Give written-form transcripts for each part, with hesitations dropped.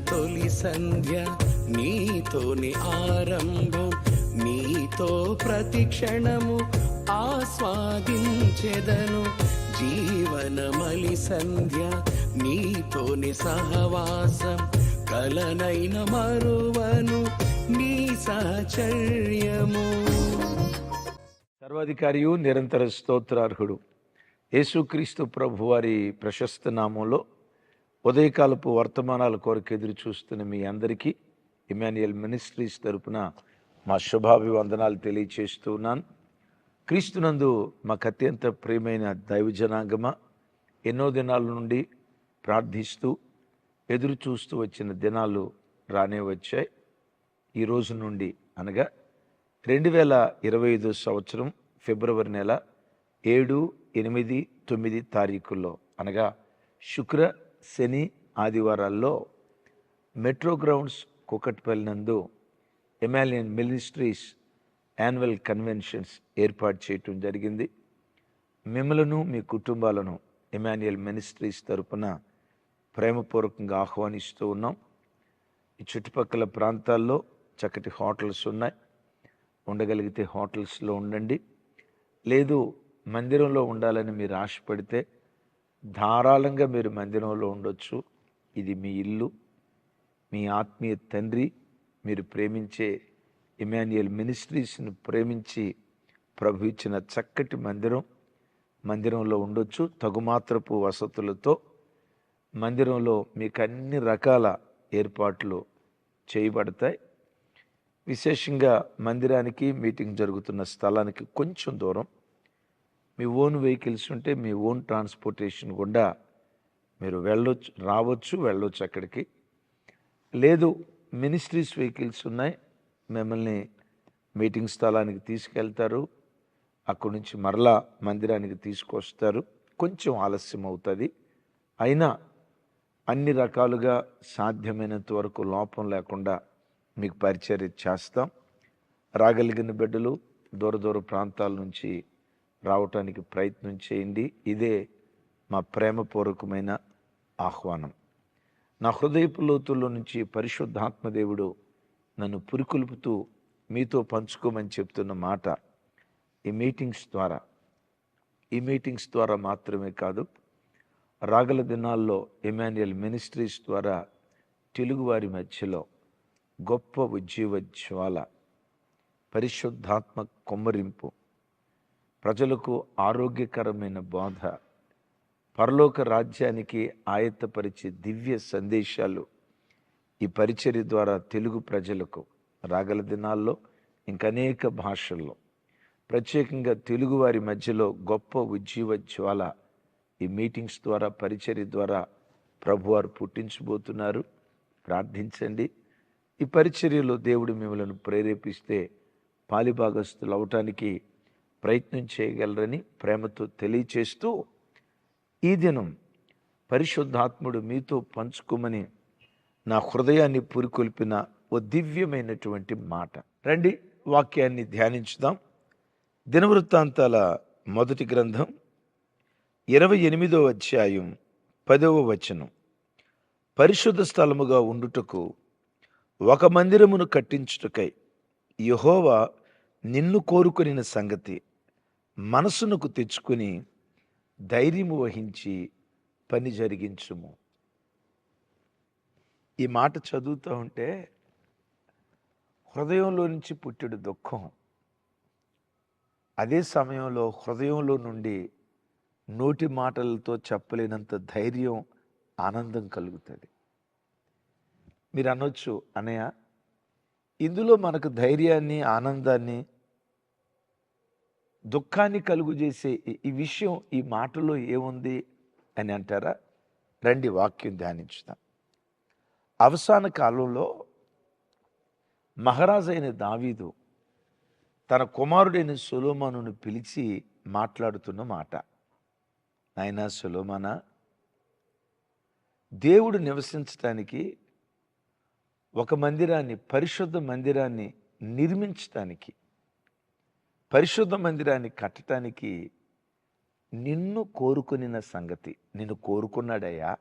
తొలి సంధ్య నీతోని ఆరంభం, నీతో ప్రతి క్షణము ఆస్వాదించెదను. జీవనమలి సంధ్య నీతోని సహవాసం, కలనైన మరువను నీ సాచర్యము. సర్వాధికారియు నిరంతర స్తోత్రార్హుడు యేసుక్రీస్తు ప్రభు వారి ప్రశస్త నామంలో ఉదయకాలపు వర్తమానాల కొరకు ఎదురు చూస్తున్న మీ అందరికీ ఇమాన్యుయల్ మినిస్ట్రీస్ తరపున మా శుభాభివందనాలు తెలియచేస్తున్నాను. క్రీస్తునందు మాకు అత్యంత ప్రియమైన దైవజనాంగమ, ఎన్నో దినాల నుండి ప్రార్థిస్తూ ఎదురు చూస్తూ వచ్చిన దినాలు రానే వచ్చాయి. ఈ రోజు నుండి అనగా 2025 సంవత్సరం ఫిబ్రవరి నెల 7, 8, 9 తారీఖుల్లో అనగా శుక్ర, శని, ఆదివారాల్లో మెట్రో గ్రౌండ్స్ కూకట్పల్లి నందు ఇమాన్యుయల్ మినిస్ట్రీస్ యాన్యువల్ కన్వెన్షన్స్ ఏర్పాటు చేయటం జరిగింది. మిమ్మలను మీ కుటుంబాలను ఇమాన్యుయల్ మినిస్ట్రీస్ తరపున ప్రేమపూర్వకంగా ఆహ్వానిస్తూ ఉన్నాం. ఈ చుట్టుపక్కల ప్రాంతాల్లో చక్కటి హోటల్స్ ఉన్నాయి. ఉండగలిగితే హోటల్స్లో ఉండండి. లేదు మందిరంలో ఉండాలని మీరు ఆశపడితే ధారాళంగా మీరు మందిరంలో ఉండొచ్చు. ఇది మీ ఇల్లు, మీ ఆత్మీయ తండ్రి, మీరు ప్రేమించే ఇమాన్యుయల్ మినిస్ట్రీస్ను ప్రేమించి ప్రభు ఇచ్చిన చక్కటి మందిరంలో ఉండొచ్చు. తగుమాత్రపు వసతులతో మందిరంలో మీకు అన్ని రకాల ఏర్పాట్లు చేయబడతాయి. విశేషంగా మందిరానికి, మీటింగ్ జరుగుతున్న స్థలానికి కొంచెం దూరం మీ ఓన్ వెహికల్స్ ఉంటే మీ ఓన్ ట్రాన్స్పోర్టేషన్ గుండా మీరు వెళ్ళొచ్చు అక్కడికి. లేదు మినిస్ట్రీస్ వెహికల్స్ ఉన్నాయి, మిమ్మల్ని మీటింగ్ స్థలానికి తీసుకెళ్తారు, అక్కడి నుంచి మరలా మందిరానికి తీసుకొస్తారు. కొంచెం ఆలస్యం అవుతుంది, అయినా అన్ని రకాలుగా సాధ్యమైనంత వరకు లోపం లేకుండా మీకు పరిచర్య చేస్తాం. రాగలిగిన బిడ్డలు దూర ప్రాంతాల నుంచి రావటానికి ప్రయత్నం చేయండి. ఇదే మా ప్రేమపూర్వకమైన ఆహ్వానం. నా హృదయపు లోతుల్లో నుంచి పరిశుద్ధాత్మదేవుడు నన్ను పురికొల్పుతూ మీతో పంచుకోమని చెప్తున్న మాట, ఈ మీటింగ్స్ ద్వారా మాత్రమే కాదు, రాగల దినాల్లో ఇమాన్యుయల్ మినిస్ట్రీస్ ద్వారా తెలుగువారి మధ్యలో గొప్ప ఉజ్జీవ జ్వాల, పరిశుద్ధాత్మ కొమ్మరింపు, ప్రజలకు ఆరోగ్యకరమైన బోధ, పరలోక రాజ్యానికి ఆయత్తపరిచే దివ్య సందేశాలు ఈ పరిచర్య ద్వారా తెలుగు ప్రజలకు రాగల దినాల్లో ఇంకనేక భాషల్లో, ప్రత్యేకంగా తెలుగువారి మధ్యలో గొప్ప ఉజ్జీవ జ్వాల ఈ మీటింగ్స్ ద్వారా, పరిచర్య ద్వారా ప్రభువారు పుట్టించబోతున్నారు. ప్రార్థించండి. ఈ పరిచర్యలో దేవుడు మిమ్మల్ని ప్రేరేపిస్తే పాలిభాగస్తులు అవటానికి ప్రయత్నం చేయగలరని ప్రేమతో తెలియచేస్తూ, ఈ దినం పరిశుద్ధాత్ముడు మీతో పంచుకోమని నా హృదయాన్ని పురికొల్పిన ఓ దివ్యమైనటువంటి మాట. రండి వాక్యాన్ని ధ్యానించుదాం. దినవృత్తాంతాల మొదటి గ్రంథం 28వ అధ్యాయం 10వ వచనం. పరిశుద్ధ స్థలముగా ఉండుటకు ఒక మందిరమును కట్టించుటకై యెహోవా నిన్ను కోరుకొనిన సంగతి మనసునకు తెచ్చుకుని ధైర్యము వహించి పని జరిగించుము. ఈ మాట చదువుతూ ఉంటే హృదయంలో నుంచి పుట్టెడు దుఃఖం, అదే సమయంలో హృదయంలో నుండి నోటి మాటలతో చెప్పలేనంత ధైర్యం, ఆనందం కలుగుతుంది. మీరు అనొచ్చు, అన్నయ్య ఇందులో మనకు ధైర్యాన్ని, ఆనందాన్ని, దుఃఖాన్ని కలుగు చేసే ఈ విషయం ఈ మాటలో ఏముంది అని అంటారా? రండి వాక్యం ధ్యానించుదాం. అవసాన కాలంలో మహారాజైన దావీదు తన కుమారుడైన సొలొమోనును పిలిచి మాట్లాడుతున్న మాట, నాయనా సొలొమోనా, దేవుడు నివసించటానికి ఒక మందిరాన్ని, పరిశుద్ధ మందిరాన్ని నిర్మించటానికి, పరిశుద్ధ మందిరాన్ని కట్టడానికి నిన్ను కోరుకునిన సంగతి, నిన్ను కోరుకున్నాడయ్యా,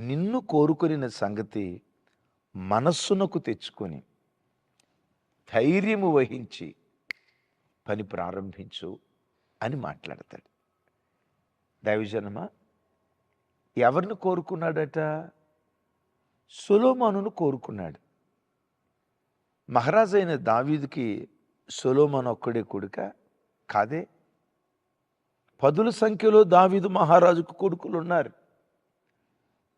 నిన్ను కోరుకొనిన సంగతి మనస్సునకు తెచ్చుకొని ధైర్యము వహించి పని ప్రారంభించు అని మాట్లాడతాడు. దైవజనమా, ఎవరిని కోరుకున్నాడట? సొలొమోనును కోరుకున్నాడు. మహారాజైన దావీదుకి సొలొమోను ఒక్కడే కొడుక కాదే. 10 సంఖ్యలో దావీదు మహారాజుకు కొడుకులు ఉన్నారు.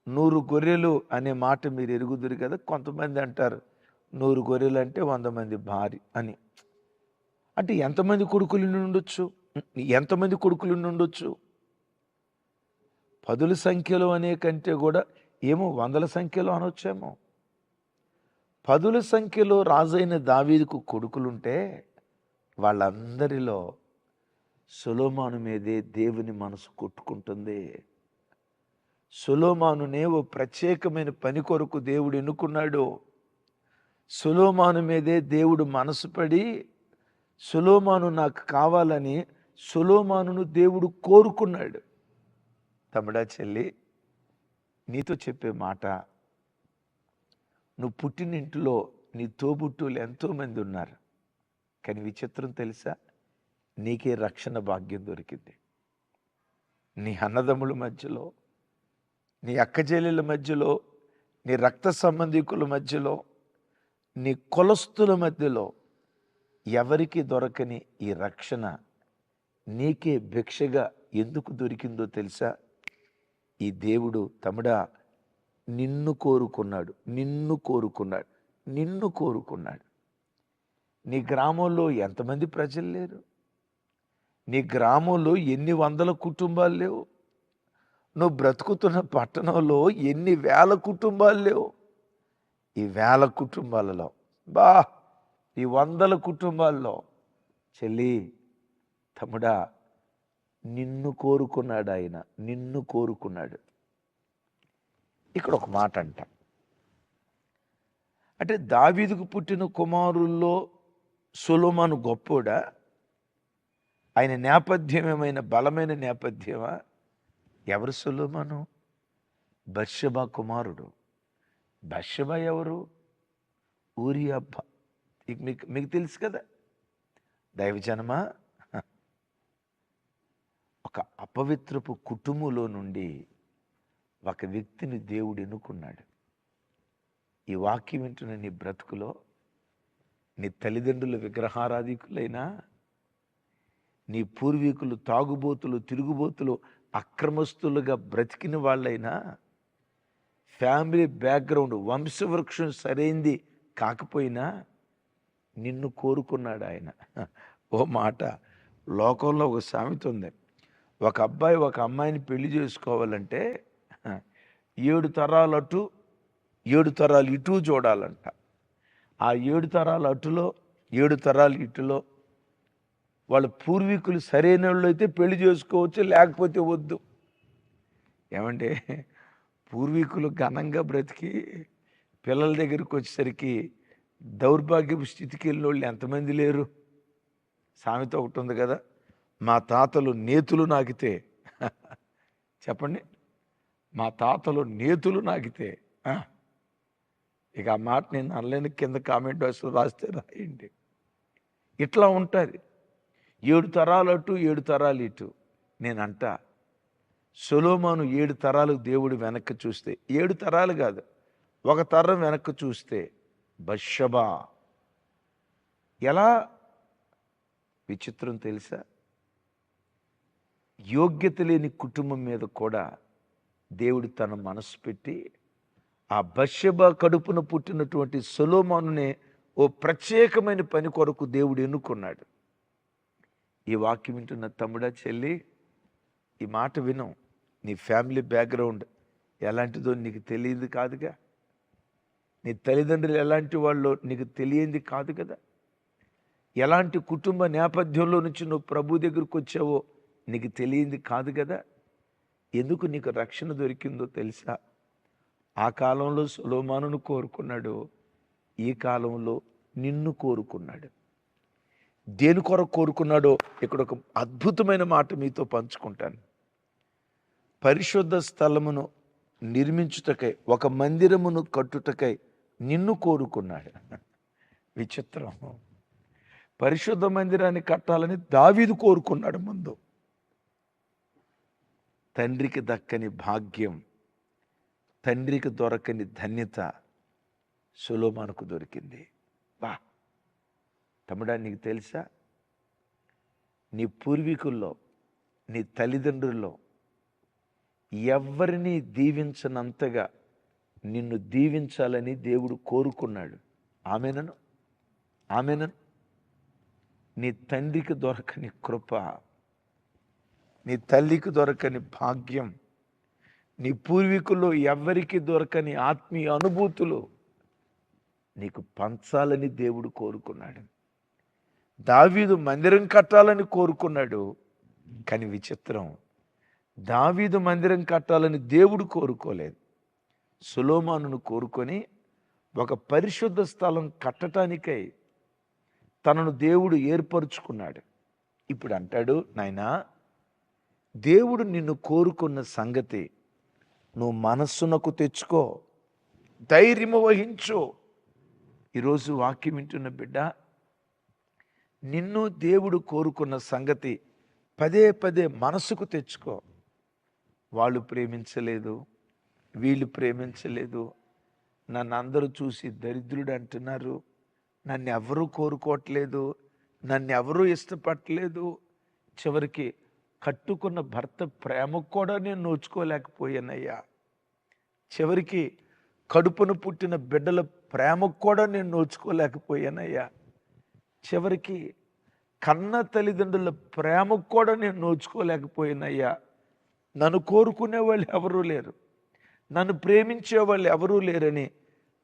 100 గొర్రెలు అనే మాట మీరు ఎరుగుదురు కదా. కొంతమంది అంటారు 100 గొర్రెలు అంటే 100 మంది భార్య అని. అంటే ఎంతమంది కొడుకులు ఉండొచ్చు? ఎంతమంది కొడుకులు ఉండొచ్చు? 10 సంఖ్యలో అనే కంటే కూడా ఏమో 100ల సంఖ్యలో అనొచ్చేమో. 10 సంఖ్యలో రాజైన దావీదుకు కొడుకులుంటే వాళ్ళందరిలో సొలొమోను మీదే దేవుని మనసు కొట్టుకుంటుంది. సొలొమోనునే ఓ ప్రత్యేకమైన పని కొరకు దేవుడు ఎన్నుకున్నాడు. సొలొమోను మీదే దేవుడు మనసు పడి సొలొమోను నాకు కావాలని సొలొమోనును దేవుడు కోరుకున్నాడు. తమ్ముడా, చెల్లి, నీతో చెప్పే మాట, నువ్వు పుట్టిన ఇంట్లో నీ తోబుట్టువులు ఎంతోమంది ఉన్నారు. కానీ విచిత్రం తెలుసా? నీకే రక్షణ భాగ్యం దొరికింది. నీ అన్నదమ్ముల మధ్యలో, నీ అక్కచెల్లెల మధ్యలో, నీ రక్త సంబంధికుల మధ్యలో, నీ కులస్తుల మధ్యలో ఎవరికి దొరకని ఈ రక్షణ నీకే భిక్షగా ఎందుకు దొరికిందో తెలుసా? ఈ దేవుడు తమ్ముడా నిన్ను కోరుకున్నాడు, నిన్ను కోరుకున్నాడు, నిన్ను కోరుకున్నాడు. నీ గ్రామంలో ఎంతమంది ప్రజలు లేరు? నీ గ్రామంలో ఎన్ని 100 కుటుంబాలు లేవు? నువ్వు బ్రతుకుతున్న పట్టణంలో ఎన్ని 1000 కుటుంబాలు లేవు? ఈ 1000 కుటుంబాలలో, ఈ 100 కుటుంబాల్లో చెల్లి, తమ్ముడా, నిన్ను కోరుకున్నాడు ఆయన, నిన్ను కోరుకున్నాడు. ఇక్కడ ఒక మాట అంట, అంటే దావీదుకు పుట్టిన కుమారుల్లో సొలొమోను గొప్పోడా? ఆయన నేపథ్యం ఏమైనా బలమైన నేపథ్యమా? ఎవరు సొలొమోను? బత్షెబా కుమారుడు. బత్షెబా ఎవరు? ఊరియా అబ్బ. మీకు తెలుసు కదా. దైవజనమా, ఒక అపవిత్రపు కుటుంబంలో నుండి ఒక వ్యక్తిని దేవుడు ఎన్నుకున్నాడు. ఈ వాక్యం వింటున్న నీ బ్రతుకులో నీ తల్లిదండ్రులు విగ్రహారాధికులైనా, నీ పూర్వీకులు తాగుబోతులు, తిరుగుబోతులు, అక్రమస్తులుగా బ్రతికిన వాళ్ళైనా, ఫ్యామిలీ బ్యాక్గ్రౌండ్ వంశవృక్షం సరైంది కాకపోయినా నిన్ను కోరుకున్నాడు ఆయన. ఓ మాట, లోకంలో ఒక సామెత ఉంది, ఒక అబ్బాయి ఒక అమ్మాయిని పెళ్లి చేసుకోవాలంటే 7 తరాలు అటు 7 తరాలు ఇటు చూడాలంట. ఆ 7 తరాలు అటులో 7 తరాలు ఇటులో వాళ్ళ పూర్వీకులు సరైన వాళ్ళు అయితే పెళ్లి చేసుకోవచ్చు, లేకపోతే వద్దు. ఏమంటే పూర్వీకులు ఘనంగా బ్రతికి పిల్లల దగ్గరికి వచ్చేసరికి దౌర్భాగ్యపు స్థితికి వెళ్ళిన వాళ్ళు ఎంతమంది లేరు? సామెత ఒకటి ఉంది కదా, మా తాతలు నేతులు నాకితే చెప్పండి, మా తాతలు నేతులు నాకితే. ఇక ఆ మాట నేను అనలేని, కింద కామెంట్ బాక్స్లో రాస్తే రాయండి. ఇట్లా ఉంటుంది. 7 తరాలు అటు 7 తరాలు ఇటు. నేనంట సొలొమోను 7 తరాలు దేవుడు వెనక్కి చూస్తే, 7 తరాలు కాదు, ఒక తరం వెనక్కి చూస్తే బత్షెబా. ఎలా విచిత్రం తెలుసా? యోగ్యత లేని కుటుంబం మీద కూడా దేవుడు తన మనసు పెట్టి ఆ బత్షెబా కడుపున పుట్టినటువంటి సొలొమోనునే ఓ ప్రత్యేకమైన పని కొరకు దేవుడు ఎన్నుకున్నాడు. ఈ వాక్యం వింటున్న తమ్ముడా, చెల్లి, ఈ మాట విను. నీ ఫ్యామిలీ బ్యాక్గ్రౌండ్ ఎలాంటిదో నీకు తెలియదు కాదుగా. నీ తల్లిదండ్రులు ఎలాంటి వాళ్ళో నీకు తెలియంది కాదు కదా. ఎలాంటి కుటుంబ నేపథ్యంలో నుంచి నువ్వు ప్రభు దగ్గరకు వచ్చావో నీకు తెలియంది కాదు కదా. ఎందుకు నీకు రక్షణ దొరికిందో తెలుసా? ఆ కాలంలో సొలొమోనును కోరుకున్నాడు, ఈ కాలంలో నిన్ను కోరుకున్నాడు. దేని కొరకు కోరుకున్నాడో ఇక్కడ ఒక అద్భుతమైన మాట మీతో పంచుకుంటాను. పరిశుద్ధ స్థలమును నిర్మించుటకై, ఒక మందిరమును కట్టుటకై నిన్ను కోరుకున్నాడు. విచిత్రం. పరిశుద్ధ మందిరాన్ని కట్టాలని దావీదు కోరుకున్నాడు ముందు. తండ్రికి దక్కని భాగ్యం, తండ్రికి దొరకని ధన్యత సొలొమోనుకు దొరికింది. బా తమ్ముడా, నీకు తెలుసా, నీ పూర్వీకుల్లో, నీ తల్లిదండ్రుల్లో ఎవరిని దీవించనంతగా నిన్ను దీవించాలని దేవుడు కోరుకున్నాడు. ఆమెనను ఆమెనను. నీ తండ్రికి దొరకని కృప, నీ తల్లికి దొరకని భాగ్యం, నీ పూర్వీకుల్లో ఎవరికి దొరకని ఆత్మీయ అనుభూతులు నీకు పంచాలని దేవుడు కోరుకున్నాడు. దావీదు మందిరం కట్టాలని కోరుకున్నాడు. కానీ విచిత్రం, దావీదు మందిరం కట్టాలని దేవుడు కోరుకోలేదు. సొలొమోనును కోరుకొని ఒక పరిశుద్ధ స్థలం కట్టడానికై తనను దేవుడు ఏర్పరుచుకున్నాడు. ఇప్పుడు అంటాడు, నాయనా, దేవుడు నిన్ను కోరుకున్న సంగతి నువ్వు మనస్సునకు తెచ్చుకో, ధైర్యము వహించు. ఈరోజు వాక్యం వింటున్న బిడ్డ, నిన్ను దేవుడు కోరుకున్న సంగతి పదే పదే మనసుకు తెచ్చుకో. వాళ్ళు ప్రేమించలేదు, వీళ్ళు ప్రేమించలేదు, నన్ను అందరూ చూసి దరిద్రుడు అంటున్నారు, నన్ను ఎవరూ కోరుకోవట్లేదు, నన్ను ఎవరూ ఇష్టపడలేదు. చివరికి కట్టుకున్న భర్త ప్రేమకు కూడా నేను నోచుకోలేకపోయానయ్యా. చివరికి కడుపును పుట్టిన బిడ్డల ప్రేమకు కూడా నేను నోచుకోలేకపోయానయ్యా. చివరికి కన్న తల్లిదండ్రుల ప్రేమకు కూడా నేను నోచుకోలేకపోయానయ్యా. నన్ను కోరుకునే వాళ్ళు ఎవరూ లేరు, నన్ను ప్రేమించే వాళ్ళు ఎవరూ లేరని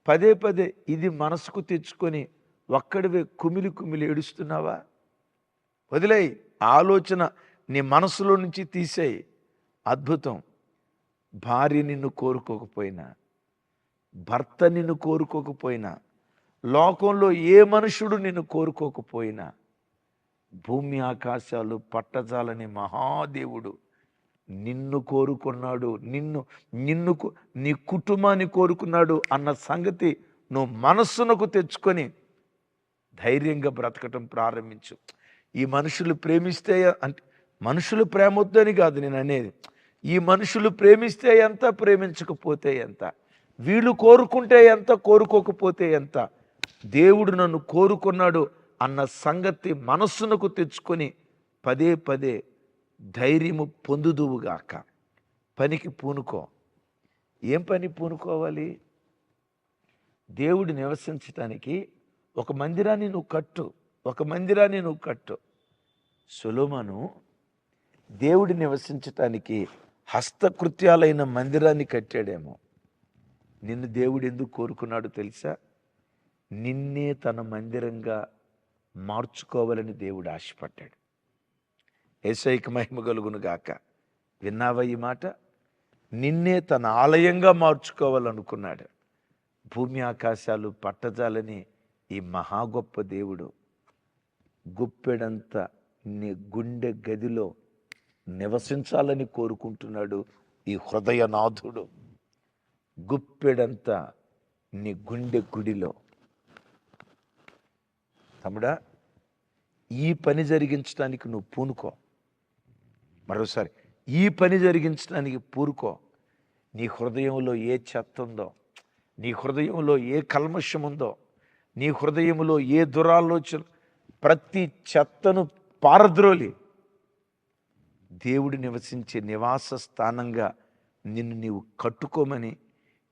పదే పదే ఇది మనసుకు తెచ్చుకొని ఒక్కడివే కుమిలి కుమిలి ఏడుస్తున్నావా? వదిలేయి. ఆలోచన నీ మనసులో నుంచి తీసేయి. అద్భుతం. భార్య నిన్ను కోరుకోకపోయినా, భర్త నిన్ను కోరుకోకపోయినా, లోకంలో ఏ మనుషుడు నిన్ను కోరుకోకపోయినా, భూమి ఆకాశాలు పట్టజాలని మహాదేవుడు నిన్ను కోరుకున్నాడు. నీ కుటుంబాన్ని కోరుకున్నాడు అన్న సంగతి నువ్వు మనస్సునకు తెచ్చుకొని ధైర్యంగా బ్రతకటం ప్రారంభించు. ఈ మనుషులు ప్రేమిస్తే, అంటే మనుషులు ప్రేమొద్దని కాదు నేను అనేది, ఈ మనుషులు ప్రేమిస్తే ఎంత, ప్రేమించకపోతే ఎంత, వీళ్ళు కోరుకుంటే ఎంత, కోరుకోకపోతే ఎంత, దేవుడు నన్ను కోరుకున్నాడు అన్న సంగతి మనస్సునకు తెచ్చుకొని పదే పదే ధైర్యము పొందుదువుగాక. పనికి పూనుకో. ఏం పని పూనుకోవాలి? దేవుడు నివసించటానికి ఒక మందిరాన్ని నువ్వు కట్టు, ఒక మందిరాన్ని నువ్వు కట్టు. సొలొమోను దేవుడు నివసించటానికి హస్తకృత్యాలైన మందిరాన్ని కట్టాడేమో. నిన్ను దేవుడు ఎందుకు కోరుకున్నాడు తెలుసా? నిన్నే తన మందిరంగా మార్చుకోవాలని దేవుడు ఆశపడ్డాడు. యేసయ్యకు మహిమ కలుగును గాక. విన్నావా ఈ మాట? నిన్నే తన ఆలయంగా మార్చుకోవాలనుకున్నాడు. భూమి ఆకాశాలు పట్టజాలని ఈ మహా గొప్ప దేవుడు గుప్పెడంత నీ గుండె గదిలో నివసించాలని కోరుకుంటున్నాడు. ఈ హృదయనాథుడు గుప్పెడంతా నీ గుండె గుడిలో. తమ్ముడా, ఈ పని జరిగించడానికి నువ్వు పూనుకో. మరోసారి, ఈ పని జరిగించడానికి పూనుకో. నీ హృదయంలో ఏ చెత్త ఉందో, నీ హృదయంలో ఏ కల్మషం ఉందో, నీ హృదయంలో ఏ దురాలోచన, ప్రతి చెత్తను పారద్రోలి దేవుడు నివసించే నివాస స్థానంగా నిన్ను నీవు కట్టుకోమని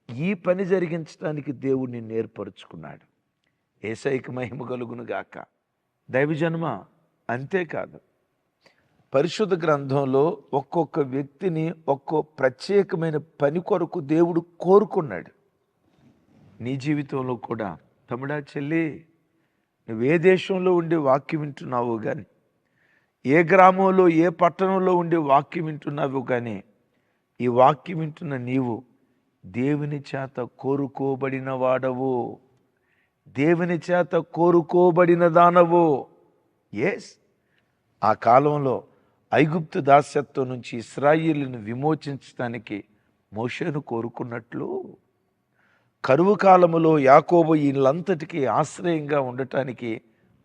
ఈ పని జరిగించడానికి దేవుడు నిన్ను ఏర్పరుచుకున్నాడు. యేసయ్యకు మహిమ కలుగును గాక. దైవజన్మ అంతేకాదు, పరిశుద్ధ గ్రంథంలో ఒక్కొక్క వ్యక్తిని ఒక్కో ప్రత్యేకమైన పని కొరకు దేవుడు కోరుకున్నాడు. నీ జీవితంలో కూడా తమ్ముడా, చెల్లి, నువ్వే దేశంలో ఉండి వాక్యం వింటున్నావు కానీ, ఏ గ్రామంలో ఏ పట్టణంలో ఉండి వాక్యం వింటున్నావు కానీ, ఈ వాక్యం వింటున్న నీవు దేవుని చేత కోరుకోబడిన వాడవు, దేవుని చేత కోరుకోబడిన దానవు. ఎస్, ఆ కాలంలో ఐగుప్తు దాస్యత్వం నుంచి ఇశ్రాయేలును విమోచించడానికి మోషేను కోరుకున్నట్లు కరువు కాలములో యాకోబు వీళ్ళంతటికీ ఆశ్రయంగా ఉండటానికి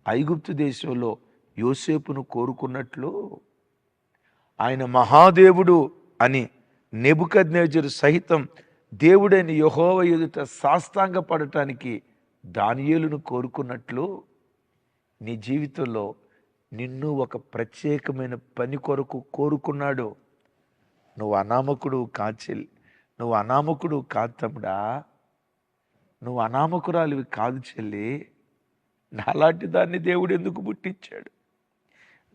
ఐగుప్తు దేశంలో యోసేపును కోరుకున్నట్లు ఆయన మహాదేవుడు అని నెబుకద్నెజరు సహితం దేవుడైన యెహోవా ఎదుట సాష్టాంగపడటానికి దానియేలును కోరుకున్నట్లు నీ జీవితంలో నిన్ను ఒక ప్రత్యేకమైన పని కొరకు కోరుకున్నాడు. నువ్వు అనామకుడు కాచెల్లి, నువ్వు అనామకుడు కాదు తమ్ముడా, నువ్వు అనామకురాలివి కాదు చెల్లి. నాలాంటి దాన్ని దేవుడు ఎందుకు పుట్టించాడు?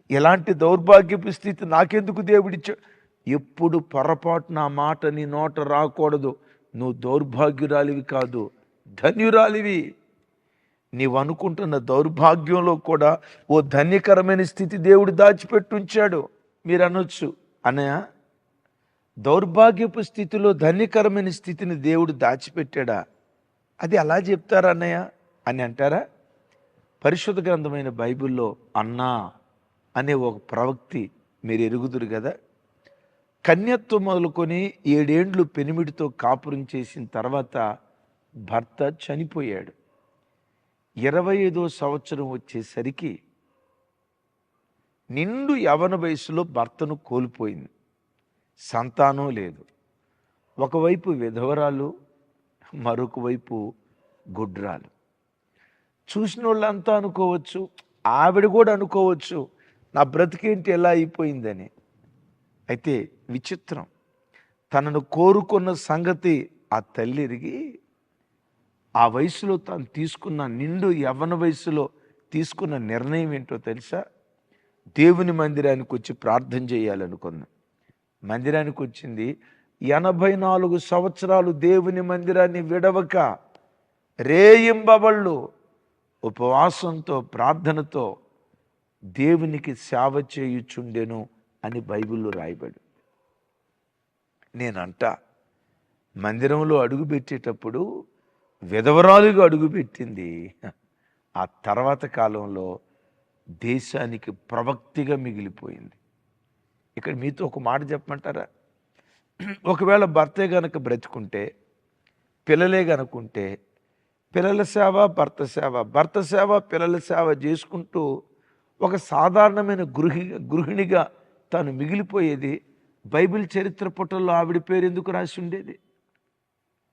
ఎలాంటి దౌర్భాగ్యపు స్థితి నాకెందుకు దేవుడిచ్చాడు? ఎప్పుడు పొరపాటు నా మాట నీ నోట రాకూడదు. నువ్వు దౌర్భాగ్యురాలివి కాదు, ధన్యురాలివి. నీవు అనుకుంటున్న దౌర్భాగ్యంలో కూడా ఓ ధన్యకరమైన స్థితి దేవుడు దాచిపెట్టుంచాడు. మీరు అనొచ్చు, అన్నయ్య దౌర్భాగ్యపు స్థితిలో ధన్యకరమైన స్థితిని దేవుడు దాచిపెట్టాడా? అది అలా చెప్తారా అన్నయ్య అని అంటారా? పరిశుద్ధ గ్రంథమైన బైబిల్లో అన్నా అనే ఒక ప్రవక్తి మీరు ఎరుగుదురు కదా. కన్యత్వం మొదలుకొని 7 ఏండ్లు పెనిమిడితో కాపురం చేసిన తర్వాత భర్త చనిపోయాడు. 25వ సంవత్సరం వచ్చేసరికి నిండు యవ్వన వయసులో భర్తను కోల్పోయింది. సంతానం లేదు. ఒకవైపు విధవరాలు, మరొక వైపు గుడ్రాలు. చూసిన వాళ్ళంతా అనుకోవచ్చు, ఆవిడ కూడా అనుకోవచ్చు, నా బ్రతికేంటి ఎలా అయిపోయిందని. అయితే విచిత్రం, తనను కోరుకున్న సంగతి ఆ తల్లి ఎరిగి ఆ వయసులో తాను తీసుకున్న నిండు యవ్వన వయసులో తీసుకున్న నిర్ణయం ఏంటో తెలుసా? దేవుని మందిరానికి వచ్చి ప్రార్థన చేయాలనుకుంది. మందిరానికి వచ్చింది. 84 సంవత్సరాలు దేవుని మందిరాన్ని విడవక రేయింబవళ్ళు ఉపవాసంతో ప్రార్థనతో దేవునికి సేవ చేయుచుండెను అని బైబిల్లో రాయబడి. నేనంట మందిరంలో అడుగుపెట్టేటప్పుడు విధవరాలుగా అడుగుపెట్టింది. ఆ తర్వాత కాలంలో దేశానికి ప్రవక్తిగా మిగిలిపోయింది. ఇక్కడ మీతో ఒక మాట చెప్పమంటారా? ఒకవేళ భర్తే గనక బ్రతుకుంటే, పిల్లలే గనుకుంటే, పిల్లల సేవ, భర్త సేవ, భర్త సేవ, పిల్లల సేవ చేసుకుంటూ ఒక సాధారణమైన గృహిణిగా తాను మిగిలిపోయేది. బైబిల్ చరిత్ర పుటల్లో ఆవిడ పేరు ఎందుకు రాసి ఉండేది?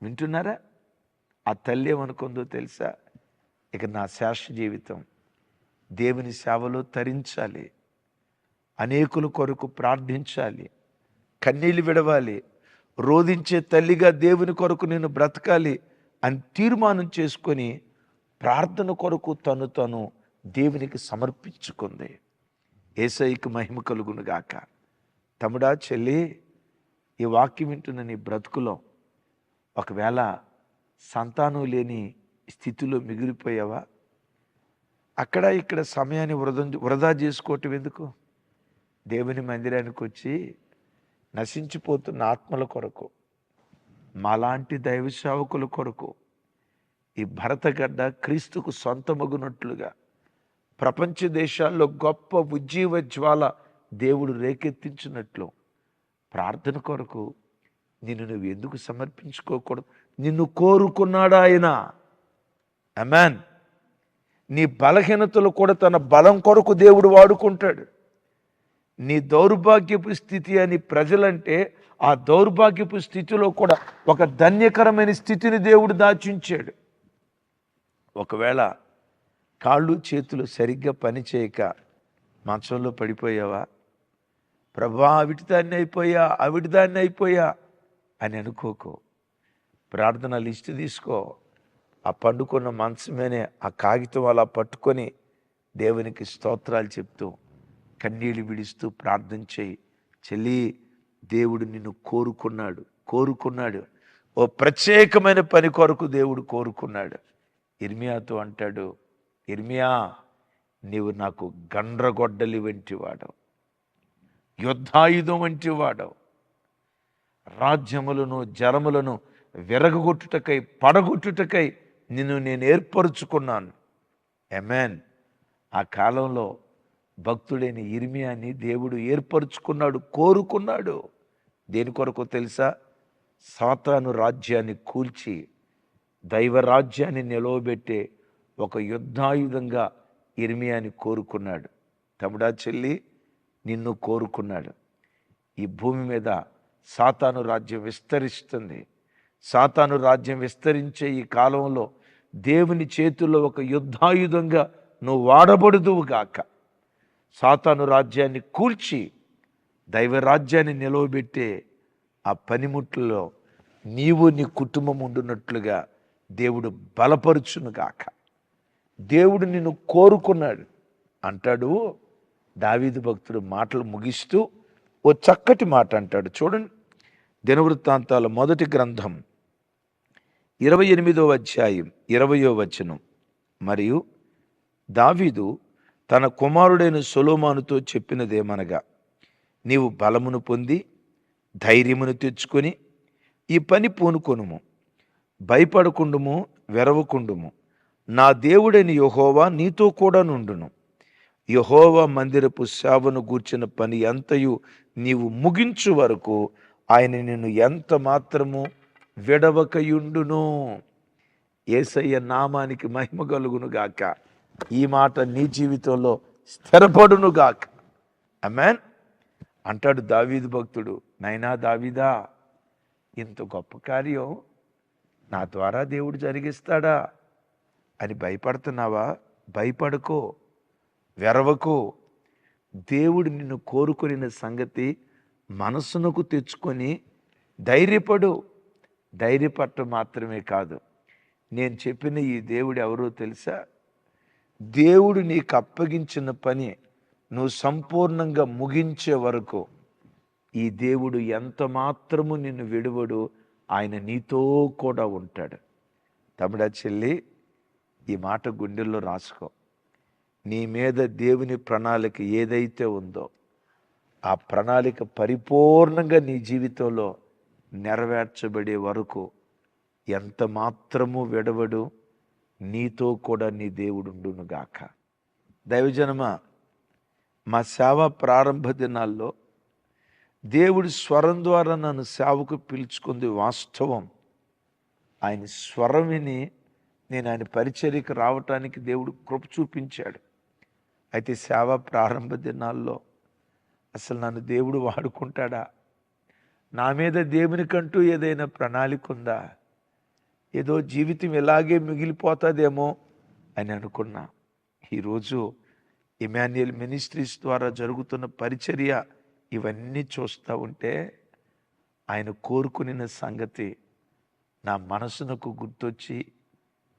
వింటున్నారా? ఆ తల్లి ఏమనుకుందో తెలుసా? ఇక నా శేష జీవితం దేవుని సేవలో తరించాలి, అనేకుల కొరకు ప్రార్థించాలి, కన్నీళ్ళు విడవాలి, రోధించే తల్లిగా దేవుని కొరకు నేను బ్రతకాలి అని తీర్మానం చేసుకొని ప్రార్థన కొరకు తను దేవునికి సమర్పించుకుంది. యేసయ్యకు మహిమ కలుగును గాక. తమ్ముడా, చెల్లి, ఈ వాక్యం వింటున్న నీ బ్రతుకులో ఒకవేళ సంతానం లేని స్థితిలో మిగిలిపోయావా? అక్కడ ఇక్కడ సమయాన్ని వృధా చేసుకోవటం ఎందుకు? దేవుని మందిరానికి వచ్చి నశించిపోతున్న ఆత్మల కొరకు, మాలాంటి దైవ సేవకుల కొరకు ఈ భరతగడ్డ క్రీస్తుకు సొంతమగునట్లుగా ప్రపంచ దేశాల్లో గొప్ప ఉజ్జీవ జ్వాల దేవుడు రేకెత్తించినట్లు ప్రార్థన కొరకు నిన్ను నువ్వు ఎందుకు సమర్పించుకోకూడదు? నిన్ను కోరుకున్నాడు ఆయన. ఆమేన్. నీ బలహీనతలు కూడా తన బలం కొరకు దేవుడు వాడుకుంటాడు. నీ దౌర్భాగ్యపు స్థితి అని ప్రజలంటే, ఆ దౌర్భాగ్యపు స్థితిలో కూడా ఒక ధన్యకరమైన స్థితిని దేవుడు దాచించాడు. ఒకవేళ కాళ్ళు చేతులు సరిగ్గా పనిచేయక మంచంలో పడిపోయావా? ప్రభా అవిటిదాన్ని అయిపోయా అని అనుకోకు. ప్రార్థన లిస్టు తీసుకో. ఆ పండుకున్న మంచమేనే ఆ కాగితం అలా పట్టుకొని దేవునికి స్తోత్రాలు చెప్తూ కన్నీళ్ళు విడుస్తూ ప్రార్థన చేయి. చెల్లి, దేవుడు నిన్ను కోరుకున్నాడు. ఓ ప్రత్యేకమైన పని కొరకు దేవుడు కోరుకున్నాడు. ఇర్మియాతో అంటాడు, ఇర్మియా, నీవు నాకు గండ్రగొడ్డలి వంటి వాడవు, యుద్ధాయుధం వంటి వాడవు. రాజ్యములను జలములను విరగొట్టుటకై పడగొట్టుటకై నిన్ను నేను ఏర్పరుచుకున్నాను. ఆమేన్. ఆ కాలంలో భక్తుడైన ఇర్మియాని దేవుడు ఏర్పరుచుకున్నాడు, కోరుకున్నాడు. దేని కొరకు తెలుసా? సాతాను రాజ్యాన్ని కూల్చి దైవరాజ్యాన్ని నిలవబెట్టే ఒక యుద్ధాయుధంగా ఇర్మియాని కోరుకున్నాడు. తమ్ముడా చెల్లి, నిన్ను కోరుకున్నాడు. ఈ భూమి మీద సాతాను రాజ్యం విస్తరిస్తుంది. సాతాను రాజ్యం విస్తరించే ఈ కాలంలో దేవుని చేతుల్లో ఒక యుద్ధాయుధంగా నువ్వు వాడబడుదువుగాక. సాతాను రాజ్యాన్ని కూల్చి దైవరాజ్యాన్ని నిలవబెట్టే ఆ పనిముట్లలో నీవు నీ కుటుంబం ఉండునట్లుగా దేవుడు బలపరుచునుగాక. దేవుడు నిన్ను కోరుకున్నాడు అంటాడు. దావీదు భక్తుడు మాటలు ముగిస్తూ ఓ చక్కటి మాట అంటాడు. చూడండి, దినవృత్తాంతాల మొదటి గ్రంథం 28వ అధ్యాయం 20వ వచనం. మరియు దావీదు తన కుమారుడైన సొలొమోనుతో చెప్పినదేమనగా, నీవు బలమును పొంది ధైర్యమును తెచ్చుకొని ఈ పని పూనుకొనుము, భయపడకుండుము, వెరవకుండుము. నా దేవుడైన యెహోవా నీతో కూడా నుండును. యెహోవా మందిరపు సేవను గూర్చిన పని అంతయు నీవు ముగించు వరకు ఆయన నిన్ను ఎంత మాత్రము విడవకయుండును. యేసయ్య నామానికి మహిమ కలుగునుగాక. ఈ మాట నీ జీవితంలో స్థిరపడునుగాక. ఆమేన్ అంటాడు దావీదు భక్తుడు. నైనా దావీదా, ఇంత గొప్ప కార్యం నా ద్వారా దేవుడు జరిగిస్తాడా అని భయపడుతున్నావా? భయపడుకో, వెరవకో. దేవుడు నిన్ను కోరుకున్న సంగతి మనసునకు తెచ్చుకొని ధైర్యపడు. ధైర్యపడటం మాత్రమే కాదు, నేను చెప్పిన ఈ దేవుడు ఎవరో తెలుసా? దేవుడు నీకు అప్పగించిన పని నువ్వు సంపూర్ణంగా ముగించే వరకు ఈ దేవుడు ఎంత మాత్రము నిన్ను విడువడు. ఆయన నీతో కూడా ఉంటాడు. తమ్ముడా చెల్లి, ఈ మాట గుండెల్లో రాసుకో. నీ మీద దేవుని ప్రణాళిక ఏదైతే ఉందో ఆ ప్రణాళిక పరిపూర్ణంగా నీ జీవితంలో నెరవేర్చబడే వరకు ఎంత మాత్రము విడవడు. నీతో కూడా నీ దేవుడు ఉండునుగాక. దైవజనమా, మా సేవ ప్రారంభ దినాల్లో దేవుడి స్వరం ద్వారా నన్ను సేవకు పిలుచుకుంది వాస్తవం. ఆయన స్వరం విని నేను ఆయన పరిచర్యకు రావటానికి దేవుడు కృప చూపించాడు. అయితే సేవ ప్రారంభ దినాల్లో అసలు నన్ను దేవుడు వాడుకుంటాడా? నా మీద దేవునికంటూ ఏదైనా ప్రణాళిక ఉందా? ఏదో జీవితం ఇలాగే మిగిలిపోతుందేమో అని అనుకున్నా. ఈరోజు ఇమాన్యుయల్ మినిస్ట్రీస్ ద్వారా జరుగుతున్న పరిచర్య ఇవన్నీ చూస్తూ ఉంటే ఆయన కోరుకున్న సంగతి నా మనసునకు గుర్తొచ్చి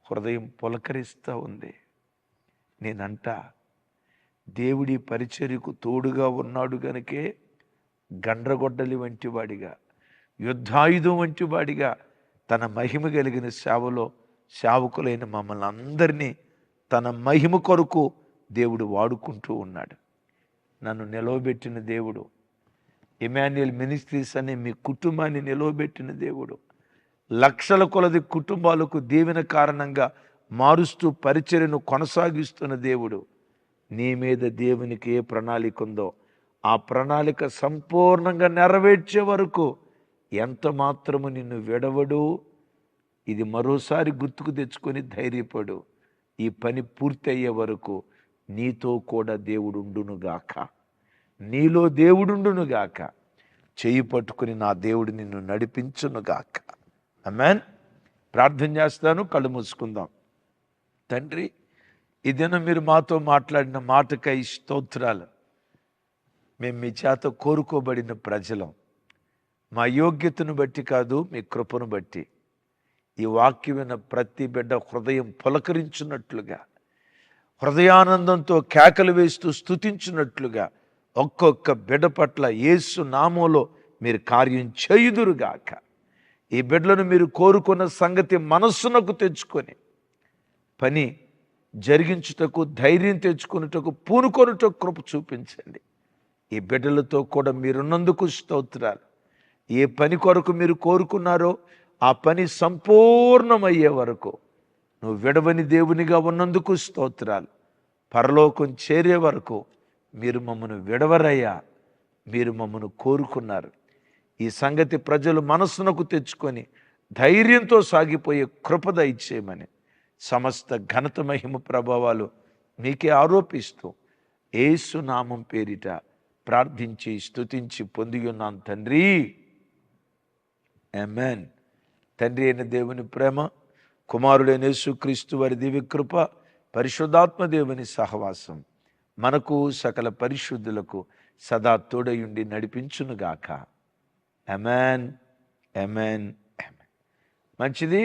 హృదయం పులకరిస్తూ ఉంది. నేనంట, దేవుడి పరిచర్యకు తోడుగా ఉన్నాడు గనుకే గండ్రగొడ్డలి వంటి వాడిగా, యుద్ధాయుధం వంటి వాడిగా తన మహిమ కలిగిన సేవలో సేవకులైన మమ్మల్ని అందరినీ తన మహిమ కొరకు దేవుడు వాడుకుంటూ ఉన్నాడు. నన్ను నిలవబెట్టిన దేవుడు, ఇమాన్యుయల్ మినిస్ట్రీస్ అనే మీ కుటుంబాన్ని నిలవబెట్టిన దేవుడు, లక్షల కొలది కుటుంబాలకు దీవెన కారణంగా మారుస్తూ పరిచర్యను కొనసాగిస్తున్న దేవుడు, నీ మీద దేవునికి ఏ ప్రణాళిక ఉందో ఆ ప్రణాళిక సంపూర్ణంగా నెరవేర్చే వరకు ఎంత మాత్రము నిన్ను విడవడు. ఇది మరోసారి గుర్తుకు తెచ్చుకొని ధైర్యపడు. ఈ పని పూర్తి అయ్యే వరకు నీతో కూడా దేవుడు ఉండునుగాక, నీలో దేవుడుండునుగాక. చెయ్యి పట్టుకుని నా దేవుడు నిన్ను నడిపించునుగాక. ఆమేన్. ప్రార్థన చేస్తాను, కళ్ళు మూసుకుందాం. తండ్రి, ఈ దినం మీరు మాతో మాట్లాడిన మాటకై స్తోత్రాలు. మేము మీ చేత కోరుకోబడిన ప్రజలం. మా యోగ్యతను బట్టి కాదు, మీ కృపను బట్టి ఈ వాక్యమైన ప్రతి బిడ్డ హృదయం పులకరించున్నట్లుగా, హృదయానందంతో కేకలు వేస్తూ స్తుతించినట్లుగా ఒక్కొక్క బిడ్డ పట్ల యేసు నామములో మీరు కార్యం చేయుదురుగాక. ఈ బిడ్డలను మీరు కోరుకున్న సంగతి మనస్సునకు తెచ్చుకొని పని జరిగించుటకు, ధైర్యం తెచ్చుకున్నటకు, పూనుకొనుటకు కృప చూపించండి. ఈ బిడ్డలతో కూడా మీరున్నందుకు స్తోత్రాలు. ఏ పని కొరకు మీరు కోరుకున్నారో ఆ పని సంపూర్ణమయ్యే వరకు నువ్వు విడవని దేవునిగా ఉన్నందుకు స్తోత్రాలు. పరలోకం చేరే వరకు మీరు మమ్మను విడవరయ్యా. మీరు మమ్మను కోరుకున్నారు. ఈ సంగతి ప్రజలు మనస్సునకు తెచ్చుకొని ధైర్యంతో సాగిపోయే కృప దయచేయమని సమస్త ఘనత మహిమ ప్రభావాలు మీకే ఆరోపిస్తూ యేసు నామం పేరిట ప్రార్థించి స్తుతించి పొంది ఉన్నాను తండ్రి, ఆమేన్. తండ్రి అయిన దేవుని ప్రేమ, కుమారుడైన యేసుక్రీస్తు వారి దివ్యకృప, పరిశుద్ధాత్మ దేవుని సహవాసం మనకు సకల పరిశుద్ధులకు సదా తోడయుండి నడిపించునుగాక. ఆమేన్, ఆమేన్, ఆమేన్. మంచిది.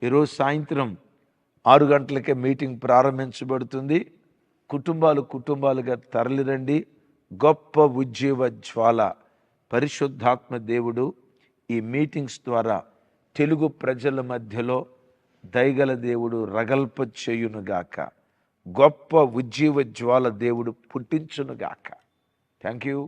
ఈరోజు సాయంత్రం 6 గంటలకే మీటింగ్ ప్రారంభించబడుతుంది. కుటుంబాలుగా తరలిరండి. గొప్ప ఉజ్జీవ జ్వాల పరిశుద్ధాత్మ దేవుడు ఈ మీటింగ్స్ ద్వారా తెలుగు ప్రజల మధ్యలో దయగల దేవుడు రగల్ప చేయునుగాక. గొప్ప ఉజ్జీవ జ్వాల దేవుడు పుట్టించునుగాక. Thank you.